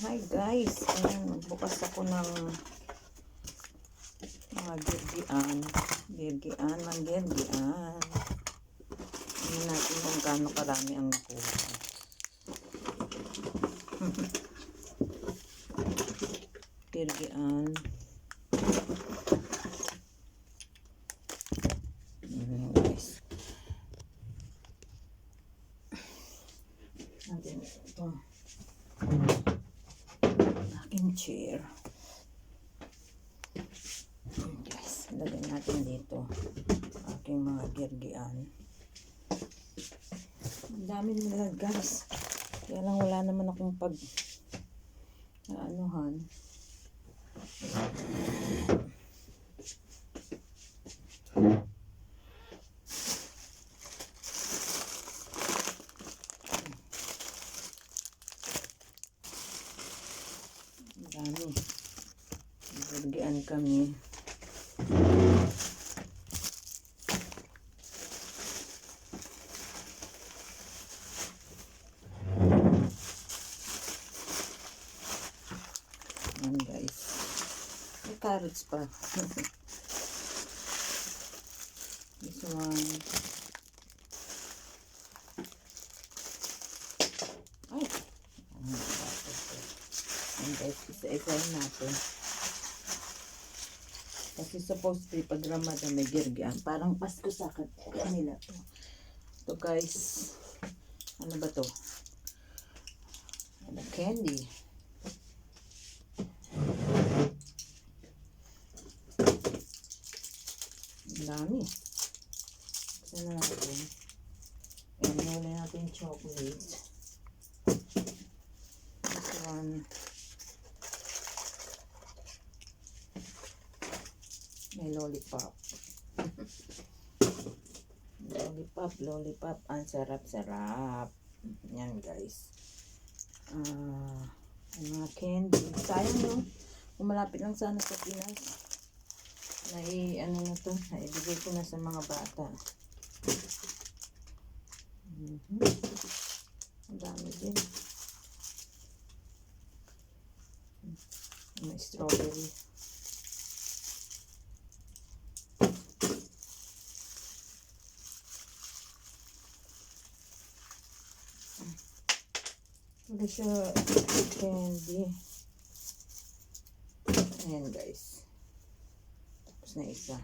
Hi guys, ayan, magbukas ako ng mga girgian. Tingnan natin kung gaano karami ang nakuha. Girgian. Ayan guys. Natin ito. Aking chair. Guys, lagyan natin dito aking mga girgian. Ang dami nila guys. Kaya lang wala naman akong anuhan. Ang dami. Girgian kami. Ayan guys. May carrots pa. This one. Ay! Ayan guys, isa-isahin natin. Kasi supposed to be pag Ramadan may girgian. Parang Pasko sa kanila to. Ito guys. Ano ba to? Ano, candy. Ang dami. Saan na natin? Ayan, nila natin chocolate. This one. May lollipop. Lollipop. Ang sarap-sarap. Yan guys. Mga candy. Sayang no? Kung malapit lang sana sa Pinas. Ano na to? Naibigay ko na sa mga bata. Ang dami din. May strawberry. Ito siya candy. Ayan guys. Tapos na isa.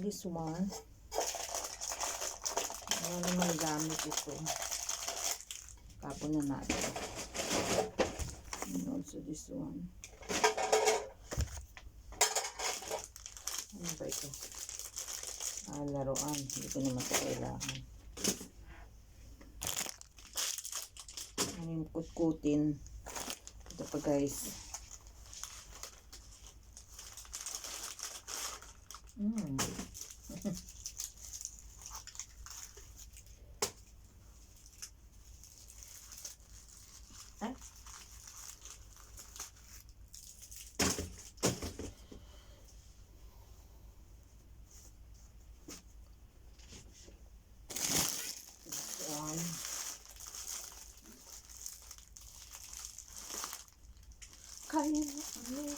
This one. Wala naman gamit ito. Kapon na natin. And also this one. Ano ba ito? Laruan. Hindi ko naman ito kailangan. Ano yung kutkutin. Ito pa guys. Ay. Kaya ano?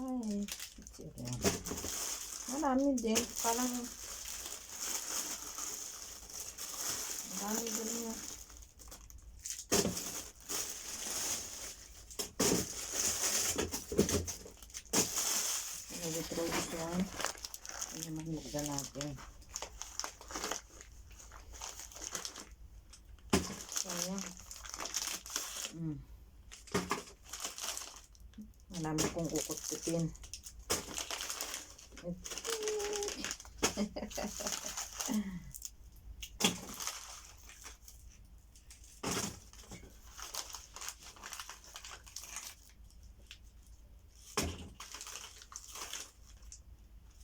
Ay, marami din. Parang marami din niya. Throw this one. Ano naman buksan natin. Ayan. Marami kong kukutkutin.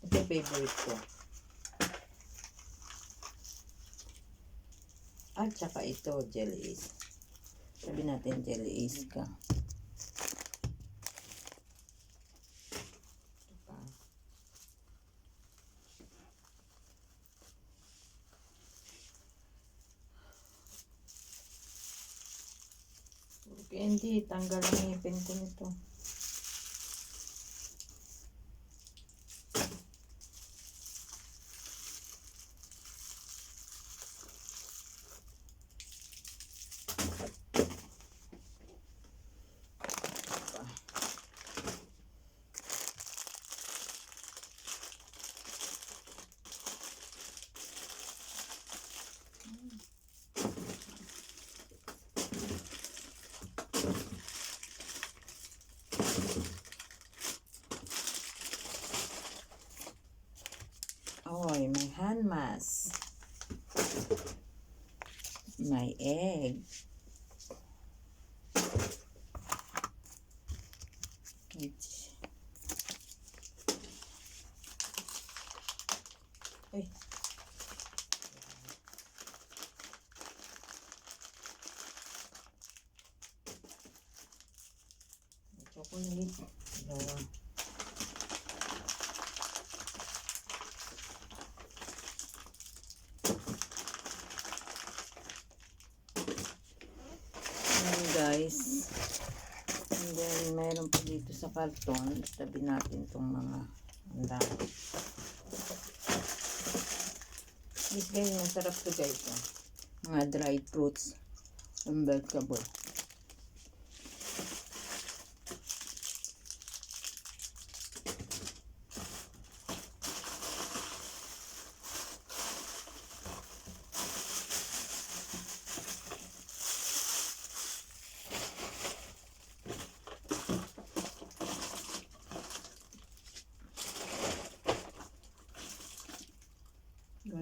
Ito favorite ko. At saka ito, jelly is. Sabi natin jelly is ka. Hindi, tanggal ang ngipin ko nito. Oy, may hand mask. May egg. Ay. Chocolate. Dalawa. Guys, and then mayroon pa dito sa karton. Tabi natin itong mga handa. This guys, masarap to guys. Mga dried fruits and vegetable.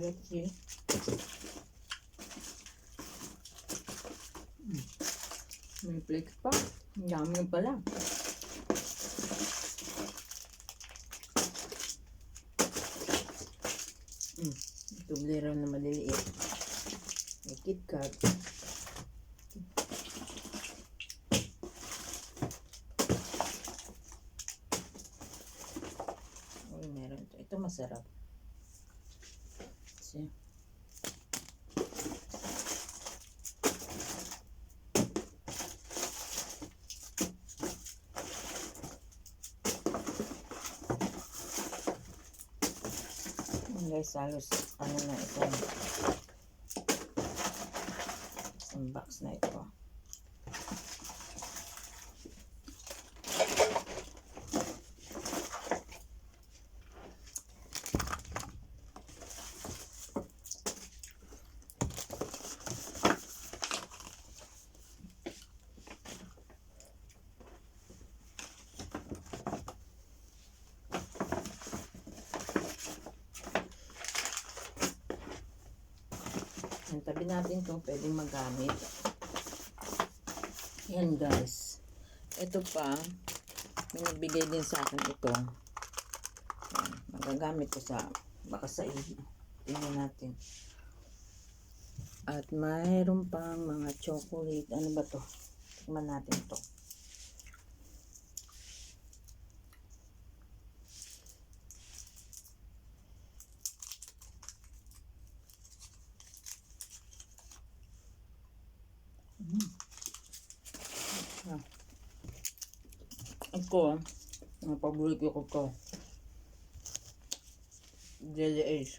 Let's see. May flakes pa. Ang dami pala. Tublero na maliliit. May KitKat. Uy, meron ito. Ito masarap. See? Guys, halos ano na isang box na ito. Tabi natin itong pwedeng magamit. Yan guys. Ito pa, may nagbigay din sa akin ito. Yan, magagamit ko sa, baka sa iyo. Tingnan natin. At mayroon pang mga chocolate. Ano ba to? Tingnan natin to. Ito, ang paborito ko to. Jelly Ace.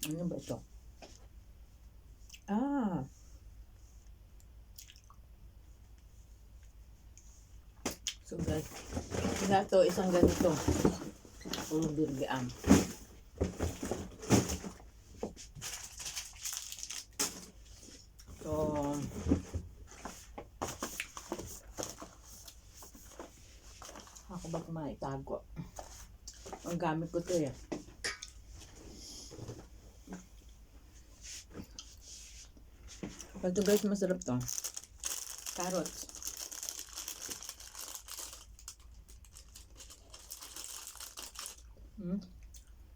Ano ba ito? So guys, ito isang ganito. Puro birgaan. So, ako ba maitago? Ang gamit ko to eh. Ito guys, masarap to. Carrots.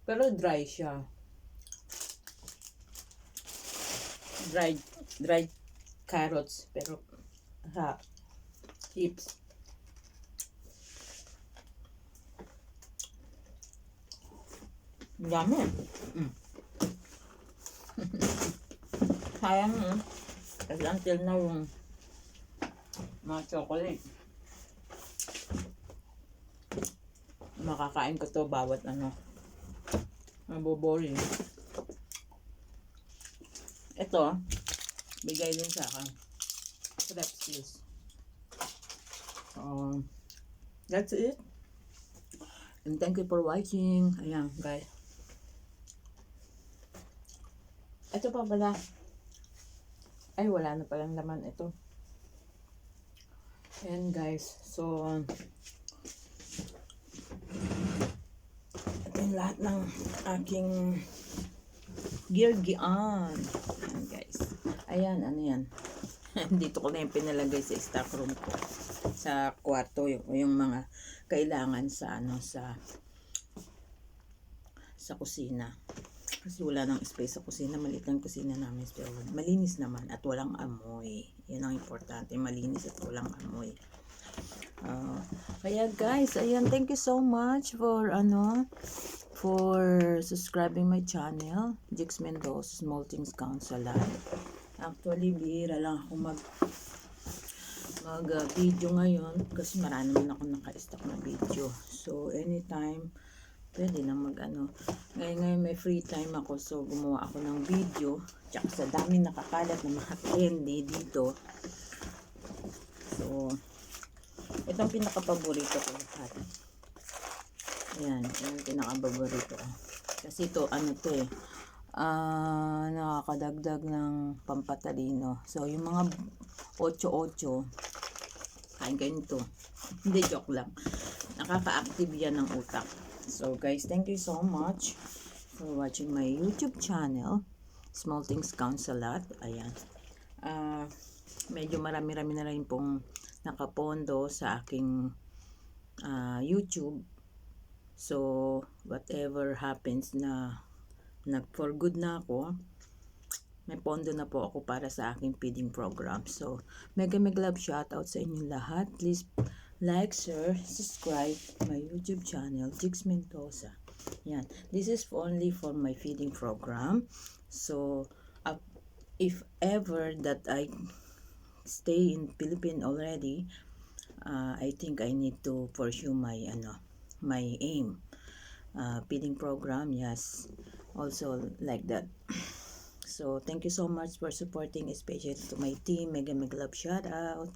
Pero dry siya. Dried carrots. Pero, chips. Dami. Sayang kasi until now yung mga chocolate. Makakain ko to bawat maboboring. Ito, bigay din sa akin. Strepsils. That's it. And thank you for watching. Ayan, guys. Ito pa pala. Ay, wala na palang laman ito. Ayan, guys. So, ito yung lahat ng aking girgian. Ayan, guys. Ayan, ano yan. Dito ko na yung pinalagay sa stock room ko. Sa kwarto, yung mga kailangan sa sa kusina. Kasi wala nang space sa kusina. Maliit lang kusina namin. Pero malinis naman at walang amoy. Yan ang importante. Malinis at walang amoy. Kaya guys, ayan, thank you so much for subscribing my channel, Jix Mendoza Small Things Council. Actually, bihira lang ako mag video ngayon kasi marami naman ako naka-stock na video. So, anytime pwede na ngayon may free time ako, so gumawa ako ng video. Tsaka sa dami nakakalat na mga candy dito. So, itong pinaka-paborito ko lahat. Ayan, yung pinaka-paborito ko. Kasi ito, nakakadagdag ng pampatalino. So, yung mga 8-8, kain kayo nito. Hindi, joke lang. Nakaka-active yan ng utak. So, guys, thank you so much for watching my YouTube channel. Small Things Counts a Lot. Ayan. Medyo marami-rami na rin pong nakapondo sa aking YouTube. So, whatever happens na for good na ako, may pondo na po ako para sa aking feeding program. So, mega love shoutout sa inyong lahat. Please like, share, subscribe my YouTube channel, Jix Mendoza. Yan. This is only for my feeding program. So, if ever that I stay in Philippines already, I think I need to pursue my aim. Feeding program, yes. Also like that. So, thank you so much for supporting, especially to my team. Mega love shout out.